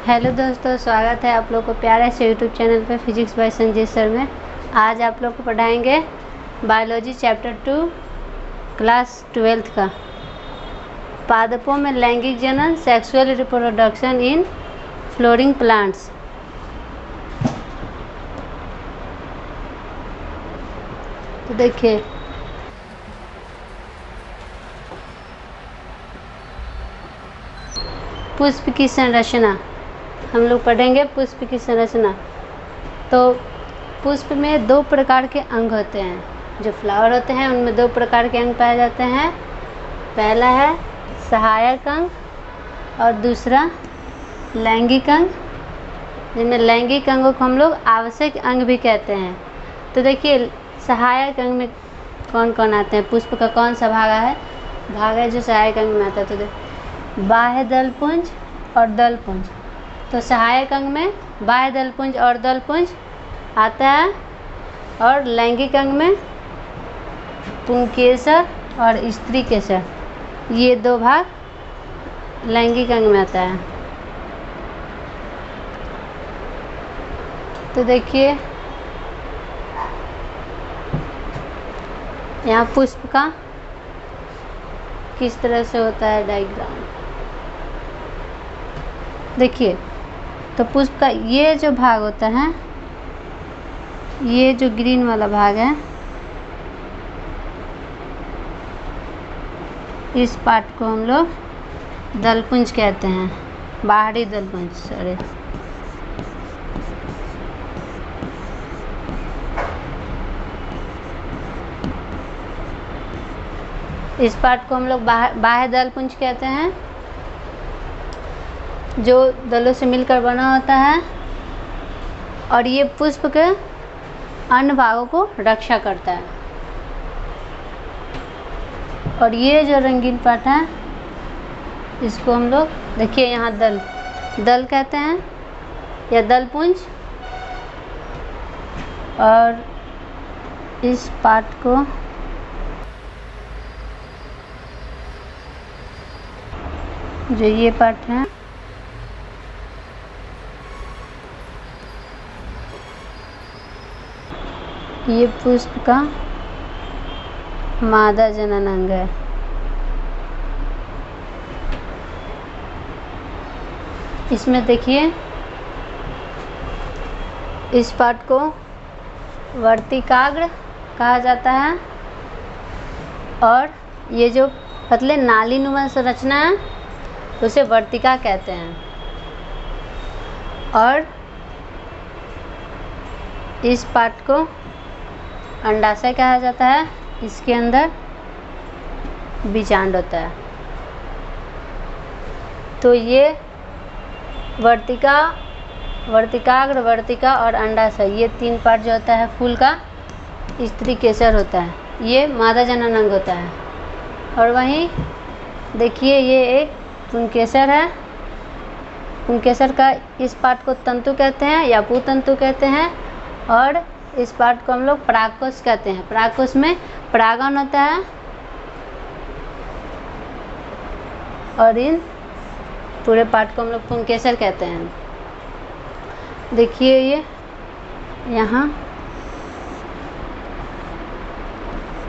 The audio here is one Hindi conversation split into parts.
हेलो दोस्तों, स्वागत है आप लोग को प्यारे से यूट्यूब चैनल पे फिजिक्स बाय संजय सर में। आज आप लोग को पढ़ाएंगे बायोलॉजी चैप्टर 2 क्लास 12 का पादपों में लैंगिक जनन, sexual reproduction in flooring plants. तो देखिए, पुष्प की संरचना हम लोग पढ़ेंगे। पुष्प की संरचना, तो पुष्प में दो प्रकार के अंग होते हैं। जो फ्लावर होते हैं उनमें दो प्रकार के अंग पाए जाते हैं। पहला है सहायक अंग और दूसरा लैंगिक अंग, जिनमें लैंगिक अंगों को हम लोग आवश्यक अंग भी कहते हैं। तो देखिए, सहायक अंग में कौन कौन आते हैं, पुष्प का कौन सा भाग है जो सहायक अंग में आता है। तो देखिए, बाह्य दलपुंज और दलपुंज। तो सहायक अंग में बाह्य दलपुंज और दलपुंज आता है, और लैंगिक अंग में पुंकेसर और स्त्री केसर, ये दो भाग लैंगिक अंग में आता है। तो देखिए, यहाँ पुष्प का किस तरह से होता है डायग्राम देखिए। तो पुष्प का ये जो भाग होता है, ये जो ग्रीन वाला भाग है, इस पार्ट को हम लोग दलपुंज कहते हैं, बाहरी दलपुंज। सॉरी, इस पार्ट को हम लोग बाह्य दलपुंज कहते हैं, जो दलों से मिलकर बना होता है, और ये पुष्प के अन्य भागों को रक्षा करता है। और ये जो रंगीन पार्ट है, इसको हम लोग देखिए यहाँ दल कहते हैं या दलपुंज, और इस पार्ट को जो ये पार्ट है, ये पुष्प का मादा जनन अंग है। इसमें देखिए, इस पार्ट को वर्तिकाग्र कहा जाता है, और ये जो पतले नालीनुमा संरचना है उसे वर्तिका कहते हैं। और इस पार्ट को अंडाशय कहा जाता है, इसके अंदर बीजांड होता है। तो ये वर्तिकाग्र, वर्तिका और अंडाशय, ये तीन पार्ट जो होता है फूल का, स्त्री केसर होता है, ये मादा जनन अंग होता है। और वहीं देखिए, ये एक पुंकेसर है। पुंकेसर का इस पार्ट को तंतु कहते हैं या पुतंतु कहते हैं, और इस पार्ट को हम लोग परागकोश कहते हैं। परागकोश में परागन होता है, और इन पूरे पार्ट को हम लोग पुंकेसर कहते हैं। देखिए, ये यहाँ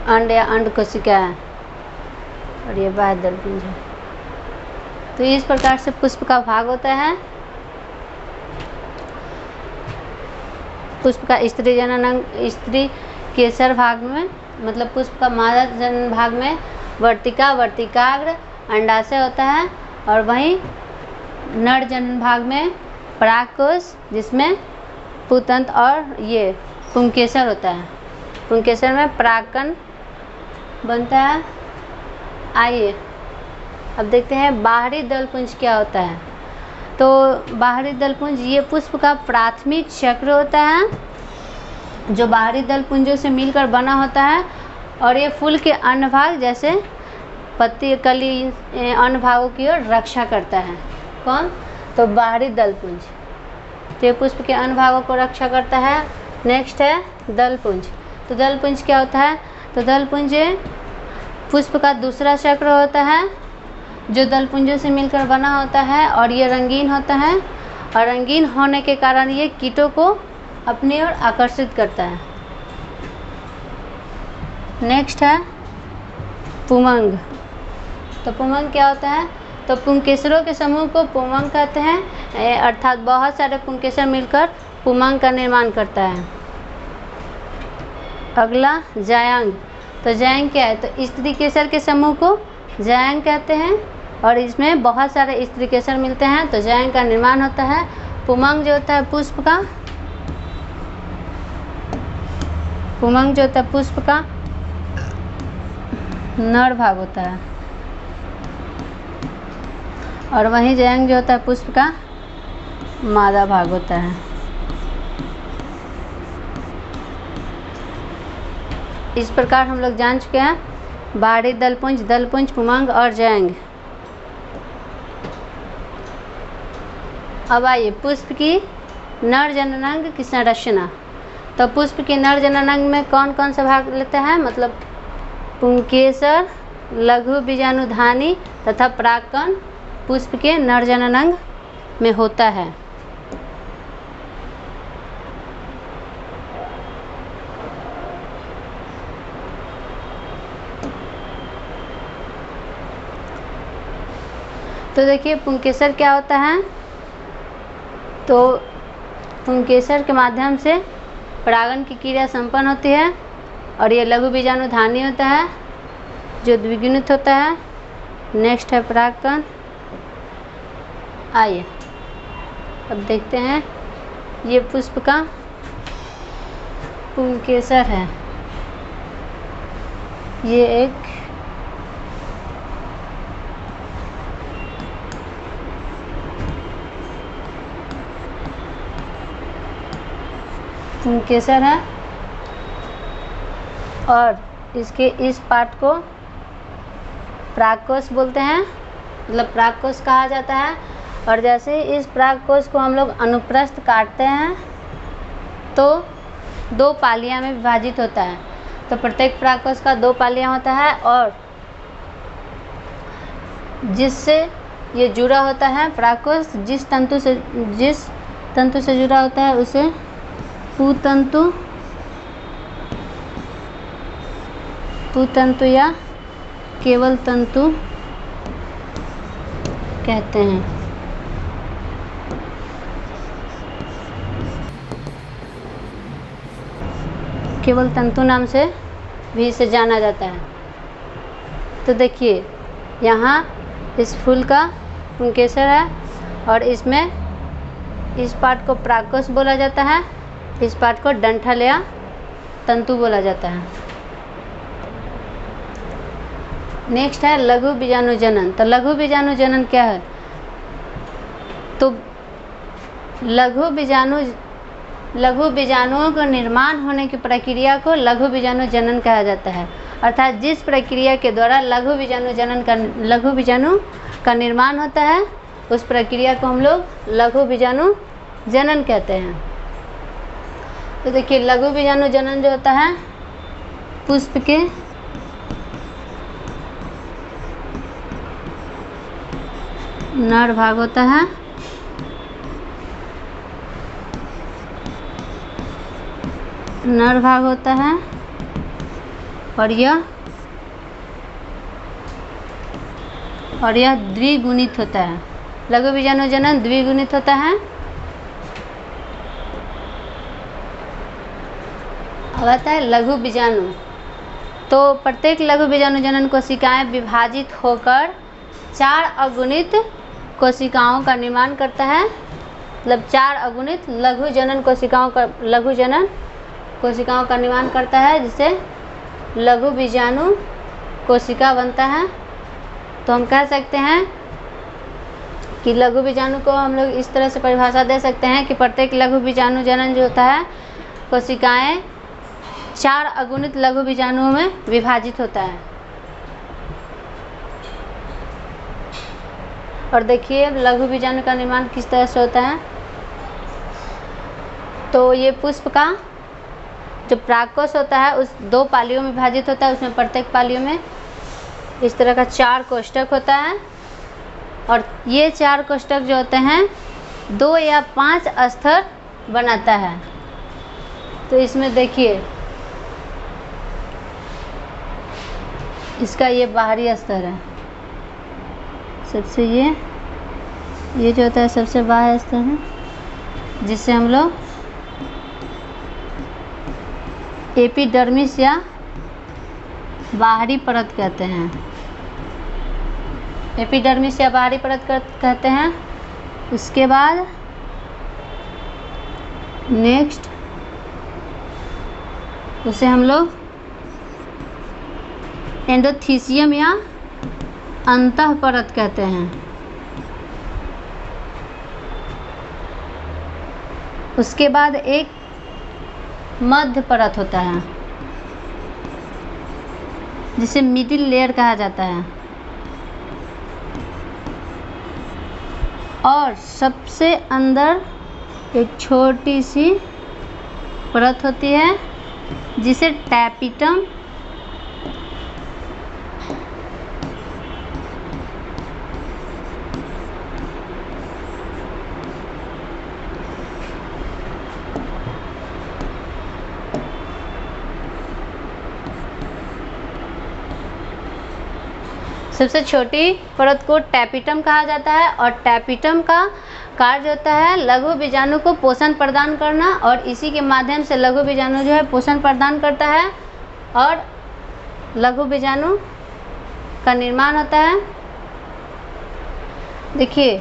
अंड या अंड कोशिका है, और ये बाह्य दलपुंज है। तो इस प्रकार से पुष्प का भाग होता है। पुष्प का स्त्री जनन अंग, स्त्री केसर भाग में, मतलब पुष्प का मादा जनन भाग में वर्तिका, वर्तिकाग्र, अंडाशय होता है, और वहीं नर जनन भाग में परागकोश, जिसमें पुतंत और ये पुंकेसर होता है। पुंकेसर में परागकण बनता है। आइए अब देखते हैं बाहरी दलपुंज क्या होता है। तो बाहरी दलपुंज ये पुष्प का प्राथमिक चक्र होता है, जो बाहरी दलपुंजों से मिलकर बना होता है, और ये फूल के अन्य भाग जैसे पत्ती, कली, अन्य भागों की ओर रक्षा करता है। कौन? तो बाहरी दलपुंज। तो ये पुष्प के अन्य भागों को रक्षा करता है। नेक्स्ट है दलपुंज। तो दलपुंज क्या होता है? तो दलपुंज पुष्प का दूसरा चक्र होता है, जो दलपुंजों से मिलकर बना होता है, और ये रंगीन होता है, और रंगीन होने के कारण ये कीटों को अपनी ओर आकर्षित करता है। नेक्स्ट है पुमंग। तो पुमंग क्या होता है? तो पुंकेसरों के समूह को पुमंग कहते हैं, अर्थात बहुत सारे पुंकेसर मिलकर पुमंग का निर्माण करता है। अगला जायांग। तो जायांग क्या है? तो स्त्री केसर के समूह को जायांग कहते हैं और इसमें बहुत सारे स्त्री केसर मिलते हैं तो जायांग का निर्माण होता है। पुमंग जो होता है पुष्प का, पुमंग जो होता है पुष्प का नर भाग होता है और वहीं जायांग जो होता है पुष्प का मादा भाग होता है। इस प्रकार हम लोग जान चुके हैं बाहरी दलपुंज, दलपुंज, पुमंग और जायांग। अब आइए पुष्प की नर जननांग की संरचना। तो पुष्प की नर जननांग में कौन कौन सा भाग लेते हैं? मतलब पुंकेसर, लघु बीजाणुधानी तथा परागकण पुष्प के नर जननांग में होता है। तो देखिए पुंकेसर क्या होता है? तो पुंकेसर के माध्यम से परागण की क्रिया संपन्न होती है और ये लघु बीजाणुधानी होता है जो द्विगुणित होता है। नेक्स्ट है परागकण। आइए अब देखते हैं, ये पुष्प का पुंकेसर है। ये एक पुंकेसर है और इसके इस पार्ट को परागकोश बोलते हैं, मतलब परागकोश कहा जाता है। और जैसे इस परागकोश को हम लोग अनुप्रस्थ काटते हैं तो 2 पालियां में विभाजित होता है। तो प्रत्येक परागकोश का 2 पालियां होता है और जिससे ये जुड़ा होता है परागकोश, जिस तंतु से जुड़ा होता है उसे पुतंतु या केवल तंतु कहते हैं। केवल तंतु नाम से भी इसे जाना जाता है। तो देखिए यहाँ इस फूल का पुंकेसर है और इसमें इस पार्ट को परागकोश बोला जाता है, इस पार्ट को डंठल या तंतु बोला जाता है। नेक्स्ट है लघु बीजाणुजनन। तो लघु बीजाणुजनन क्या है? तो लघु बीजाणुओं का निर्माण होने की प्रक्रिया को लघु बीजाणुजनन कहा जाता है। अर्थात जिस प्रक्रिया के द्वारा लघु बीजाणु का निर्माण होता है उस प्रक्रिया को हम लोग लघु बीजाणुजनन कहते हैं। तो देखिए लघु बीजाणुजनन जो होता है पुष्प के नर भाग होता है और यह द्विगुणित होता है। लघु बीजाणुजनन द्विगुणित होता है। अब आता है लघु बीजाणु। तो प्रत्येक लघु बीजाणुजनन कोशिकाएं विभाजित होकर 4 अगुणित कोशिकाओं का निर्माण करता है। मतलब 4 अगुणित लघु जनन कोशिकाओं का निर्माण करता है जिससे लघु बीजाणु कोशिका बनता है। तो हम कह सकते हैं कि लघु बीजाणु को हम लोग इस तरह से परिभाषा दे सकते हैं कि प्रत्येक लघु बीजाणुजनन जो होता है कोशिकाएं 4 अगुणित लघु बीजाणुओं में विभाजित होता है। और देखिए लघु बीजाणु का निर्माण किस तरह से होता है। तो ये पुष्प का जो परागकोश होता है उस 2 पालियों में विभाजित होता है। उसमें प्रत्येक पालियों में इस तरह का 4 कोष्ठक होता है और ये 4 कोष्ठक जो होते हैं 2 या 5 स्तर बनाता है। तो इसमें देखिए इसका ये बाहरी स्तर है, सबसे ये जो होता है सबसे बाहरी स्तर है, जिससे हम लोग एपिडर्मिस या बाहरी परत कहते हैं। एपिडर्मिस या बाहरी परत कहते हैं। उसके बाद नेक्स्ट उसे हम लोग एंडोथीसियम या अंतः परत कहते हैं। उसके बाद एक मध्य परत होता है जिसे मिडिल लेयर कहा जाता है। और सबसे अंदर एक छोटी सी परत होती है जिसे टैपिटम सबसे छोटी परत को टैपिटम कहा जाता है। और टैपिटम का कार्य होता है लघु बीजाणु को पोषण प्रदान करना, और इसी के माध्यम से लघु बीजाणु जो है पोषण प्रदान करता है और लघु बीजाणु का निर्माण होता है। देखिए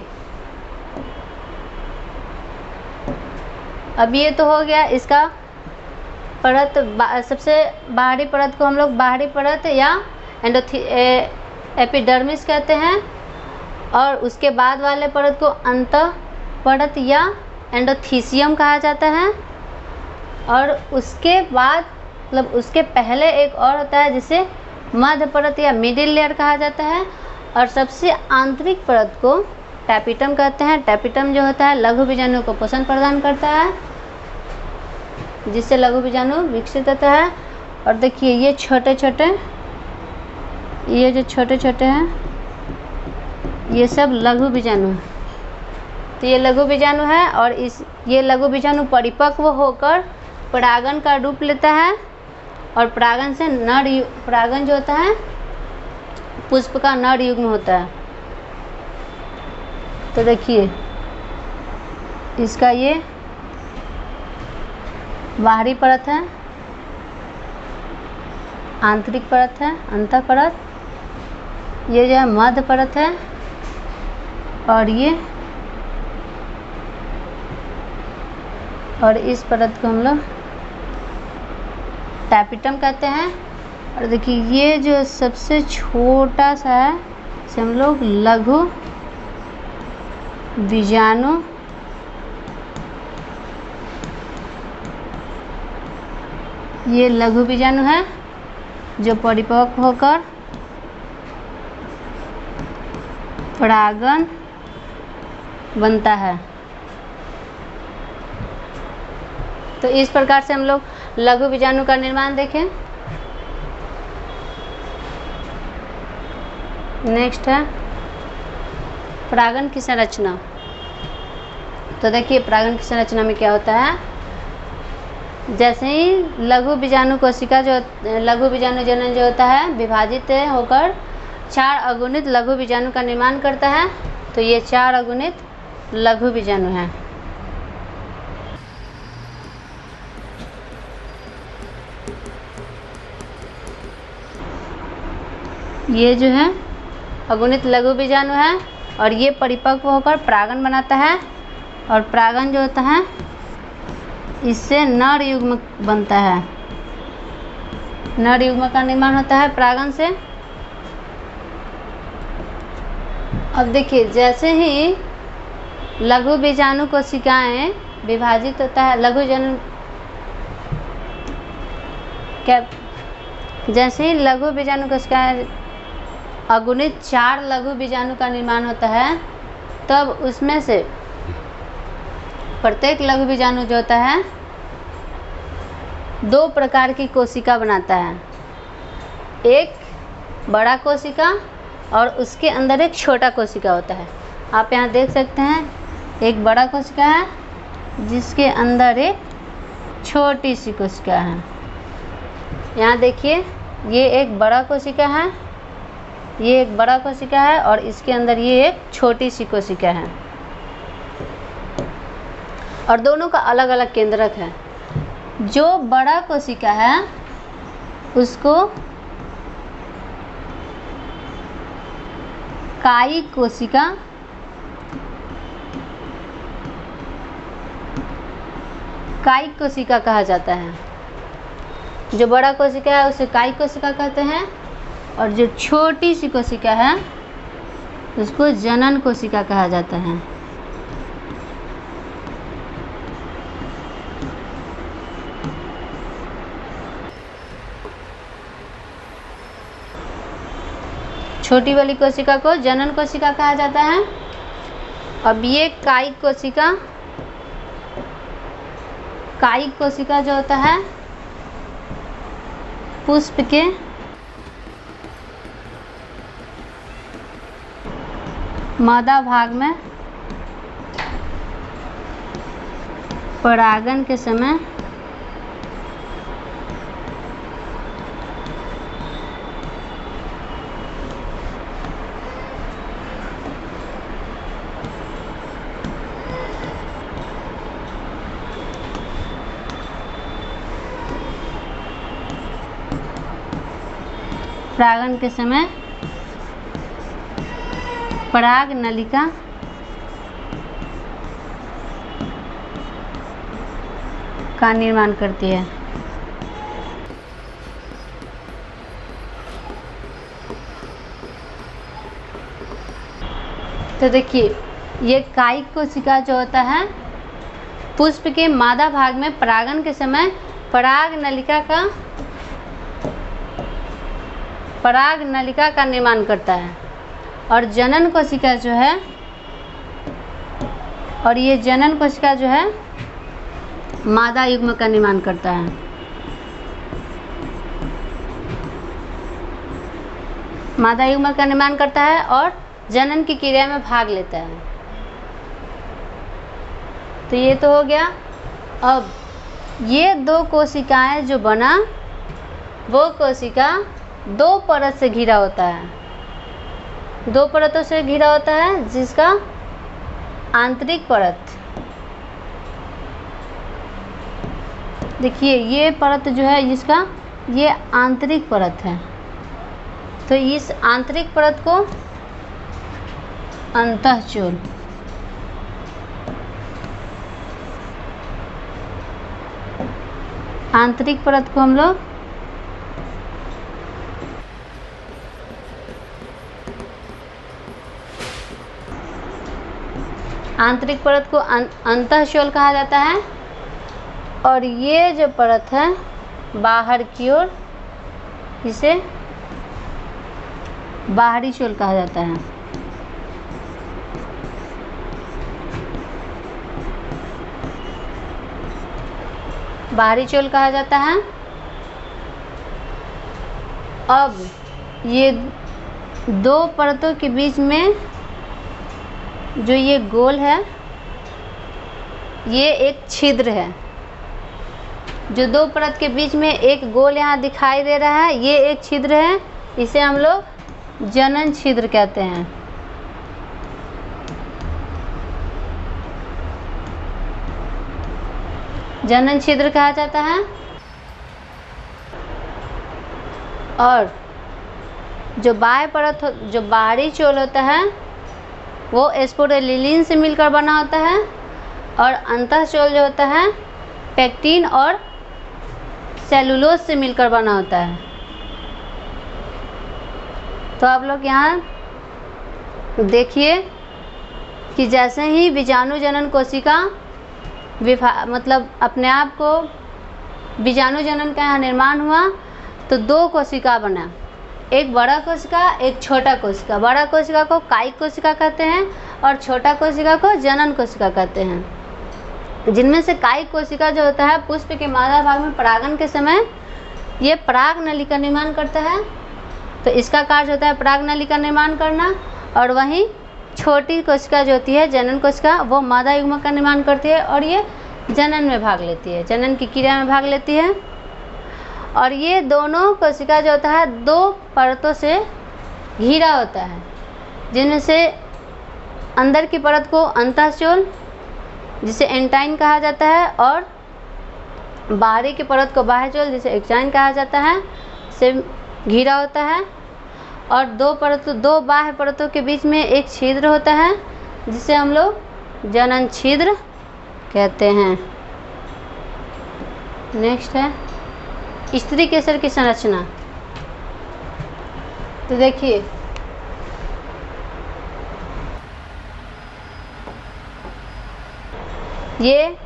अब ये तो हो गया इसका परत, सबसे बाहरी परत को हम लोग बाहरी परत या एपिडर्मिस कहते हैं। और उसके बाद वाले परत को अंतः परत या एंडोथीसियम कहा जाता है। और उसके बाद मतलब उसके पहले एक और होता है जिसे मध्य परत या मिडिल लेयर कहा जाता है। और सबसे आंतरिक परत को टैपिटम कहते हैं। टैपिटम जो होता है लघु बीजाणु को पोषण प्रदान करता है, जिससे लघु बीजाणु विकसित होता है। और देखिए ये छोटे छोटे, ये जो छोटे छोटे हैं ये सब लघु बीजाणु है। तो ये लघु बीजाणु है और ये लघु बीजाणु परिपक्व होकर परागन का रूप लेता है। और परागन से परागन जो होता है पुष्प का नर युग्म होता है। तो देखिए इसका ये बाहरी परत है, आंतरिक परत है, अंतः परत, ये जो है मध्य परत है, और इस परत को हम लोग टैपिटम कहते हैं। और देखिए ये जो सबसे छोटा सा है इसे हम लोग लघु बीजाणु ये लघु बीजाणु है जो परिपक्व होकर परागन बनता है। तो इस प्रकार से हम लोग लघु बीजाणु का निर्माण देखें। नेक्स्ट है परागन की संरचना। तो देखिए परागन की संरचना में क्या होता है, जैसे ही लघु बीजाणु कोशिका जो लघु बीजाणु जनन जो होता है विभाजित होकर 4 अगुणित लघु बीजाणु का निर्माण करता है। तो ये 4 अगुणित लघु बीजाणु हैं। ये जो है अगुणित लघु बीजाणु है और ये परिपक्व होकर परागन बनाता है। और परागन जो होता है इससे नर युग्म बनता है। नर युग्म का निर्माण होता है परागन से। अब देखिए जैसे ही लघु बीजाणु कोशिकाएं विभाजित होता है जैसे ही लघु बीजाणु कोशिकाएं अगुणित 4 लघु बीजाणु का निर्माण होता है, तब उसमें से प्रत्येक लघु बीजाणु जो होता है 2 प्रकार की कोशिका बनाता है। एक बड़ा कोशिका और उसके अंदर एक छोटा कोशिका होता है। आप यहाँ देख सकते हैं एक बड़ा कोशिका है जिसके अंदर एक छोटी सी कोशिका है। यहाँ देखिए, ये एक बड़ा कोशिका है, ये एक बड़ा कोशिका है और इसके अंदर ये एक छोटी सी कोशिका है और दोनों का अलग अलग केंद्रक है। जो बड़ा कोशिका है उसको कायिक कोशिका, कायिक कोशिका कहा जाता है। जो बड़ा कोशिका है उसे कायिक कोशिका कहते हैं और जो छोटी सी कोशिका है उसको जनन कोशिका कहा जाता है। छोटी वाली कोशिका को जनन कोशिका कहा जाता है। अब ये कायिक कोशिका, कायिक कोशिका जो होता है पुष्प के मादा भाग में परागन के समय परागन के समय पराग नलिका का निर्माण करती है। तो देखिए, ये कायिक कोशिका जो होता है पुष्प के मादा भाग में परागन के समय पराग नलिका का निर्माण करता है और जनन कोशिका जो है, और ये जनन कोशिका जो है मादा युग्म का निर्माण करता है। मादा युग्म का निर्माण करता है और जनन की क्रिया में भाग लेता है। तो ये तो हो गया। अब ये दो कोशिकाएं जो बना, वो कोशिका दो परत से घिरा होता है। दो परतों से घिरा होता है, जिसका आंतरिक परत, देखिए ये परत जो है जिसका, ये आंतरिक परत है। तो इस आंतरिक परत को अंतःचूल, आंतरिक परत को हम लोग आंतरिक परत को अंतःचूल कहा जाता है और ये जो परत है बाहर की ओर, इसे बाहरी चूल कहा जाता है। बाहरी चूल कहा जाता है। अब ये दो परतों के बीच में जो ये गोल है, ये एक छिद्र है। जो दो परत के बीच में एक गोल यहाँ दिखाई दे रहा है, ये एक छिद्र है। इसे हम लोग जनन छिद्र कहते हैं। जनन छिद्र कहा जाता है। और जो बाह्य परत, जो बाहरी चोल होता है, वो स्पोरेलिलिन से मिलकर बना होता है और अंतःचूल जो होता है पेक्टिन और सेलुलोज से मिलकर बना होता है। तो आप लोग यहाँ देखिए कि जैसे ही बीजाणु जनन कोशिका मतलब अपने आप को बीजाणु जनन का यहाँ निर्माण हुआ, तो दो कोशिका बना, एक बड़ा कोशिका, एक छोटा कोशिका। बड़ा कोशिका को कायिक कोशिका कहते हैं और छोटा कोशिका को जनन कोशिका कहते हैं। जिनमें से कायिक कोशिका जो होता है पुष्प के मादा भाग में परागन के समय ये पराग नली का निर्माण करता है। तो इसका कार्य होता है पराग नली का निर्माण करना। और वहीं छोटी कोशिका जो होती है जनन कोशिका, वो मादा युग्मक का निर्माण करती है और ये जनन में भाग लेती है, जनन की क्रिया में भाग लेती है। और ये दोनों कोशिका जो होता है 2 परतों से घिरा होता है, जिनमें से अंदर की परत को अंतःचोल जिसे एंटाइन कहा जाता है और बाहरी की परत को बाह्यचोल जिसे एक्साइन कहा जाता है से घिरा होता है। और 2 बाह्य परतों के बीच में एक छिद्र होता है जिसे हम लोग जनन छिद्र कहते हैं। नेक्स्ट है स्त्री केसर की संरचना। तो देखिए ये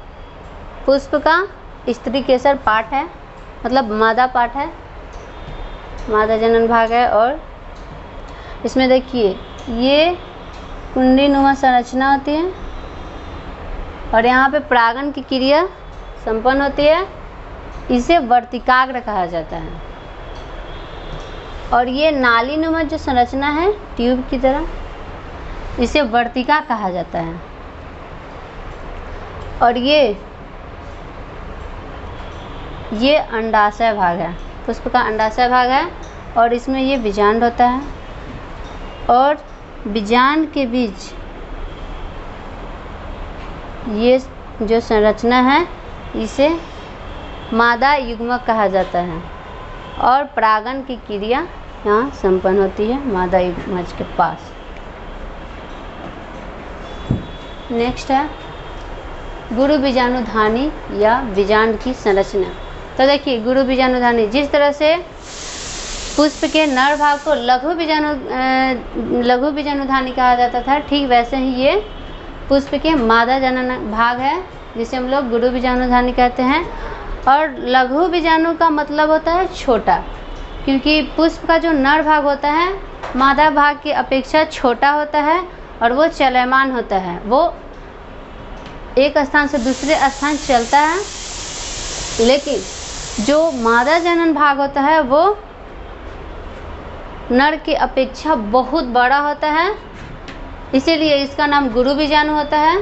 पुष्प का स्त्री केसर पार्ट है, मतलब मादा पार्ट है, मादा जनन भाग है। और इसमें देखिए ये कुंडीनुमा संरचना होती है और यहाँ पे परागन की क्रिया संपन्न होती है, इसे वर्तिकाग्र कहा जाता है। और ये नालीनुमा जो संरचना है ट्यूब की तरह, इसे वर्तिका कहा जाता है। और ये अंडाशय भाग है, पुष्प का अंडाशय भाग है और इसमें ये बीजांड होता है और बीजांड के बीच ये जो संरचना है इसे मादा युग्मक कहा जाता है और परागन की क्रिया यहाँ संपन्न होती है मादा युग्मक के पास। नेक्स्ट है गुरु बीजाणुधानी या बीजांड की संरचना। तो देखिए गुरु बीजाणुधानी, जिस तरह से पुष्प के नर भाग को लघु बीजाणुधानी कहा जाता था, ठीक वैसे ही ये पुष्प के मादा जनन भाग है जिसे हम लोग गुरु बीजाणुधानी कहते हैं। और लघु बीजाणु का मतलब होता है छोटा, क्योंकि पुष्प का जो नर भाग होता है मादा भाग की अपेक्षा छोटा होता है और वो चलयमान होता है, वो एक स्थान से दूसरे स्थान चलता है। लेकिन जो मादा जनन भाग होता है वो नर की अपेक्षा बहुत बड़ा होता है, इसीलिए इसका नाम गुरु बीजाणु होता है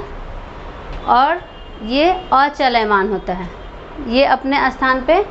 और ये अचलयमान होता है, ये अपने स्थान पे